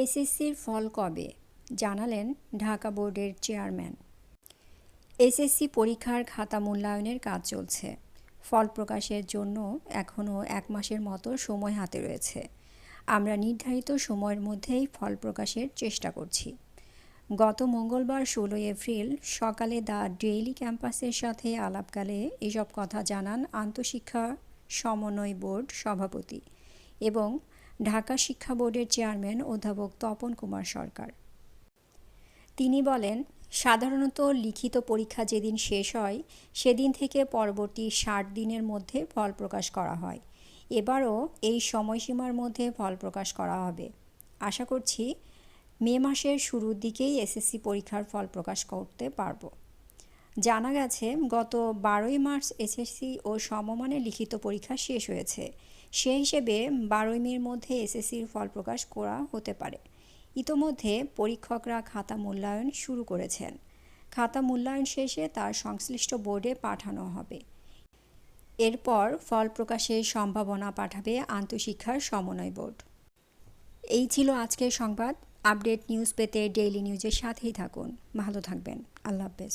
এসএসসির ফল কবে জানালেন ঢাকা বোর্ডের চেয়ারম্যান। এসএসসি পরীক্ষার খাতা মূল্যায়নের কাজ চলছে। ফল প্রকাশের জন্য এখনও 1 মাসের মতো সময় হাতে রয়েছে। আমরা নির্ধারিত সময়ের মধ্যেই ফল প্রকাশের চেষ্টা করছি। গত মঙ্গলবার 16 এপ্রিল সকালে দ্য ডেইলি ক্যাম্পাসের সাথে আলাপকালে এসব কথা জানান আন্তঃশিক্ষা সমন্বয় বোর্ড সভাপতি এবং ঢাকা শিক্ষা বোর্ডের চেয়ারম্যান অধ্যাপক তপন কুমার সরকার। তিনি বলেন, সাধারণত লিখিত পরীক্ষা যেদিন শেষ হয় সেদিন থেকে পরবর্তী 60 দিনের মধ্যে ফল প্রকাশ করা হয়। এবারও এই সময়সীমার মধ্যে ফল প্রকাশ করা হবে। আশা করছি মে মাসের শুরুর দিকেই এসএসসি পরীক্ষার ফল প্রকাশ করতে পারব। জানা গেছে, গত 12ই মার্চ এসএসসি ও সমমানের লিখিত পরীক্ষা শেষ হয়েছে। সে হিসেবে 12ই মের মধ্যে এসএসসির ফল প্রকাশ করা হতে পারে। ইতোমধ্যে পরীক্ষকরা খাতা মূল্যায়ন শুরু করেছেন। খাতা মূল্যায়ন শেষে তার সংশ্লিষ্ট বোর্ডে পাঠানো হবে। এরপর ফল প্রকাশের সম্ভাবনা পাঠাবে আন্তঃশিক্ষার সমন্বয় বোর্ড। এই ছিল আজকের সংবাদ। আপডেট নিউজ পেতে ডেইলি নিউজের সাথেই থাকুন। ভালো থাকবেন। আল্লাহ হাফেজ।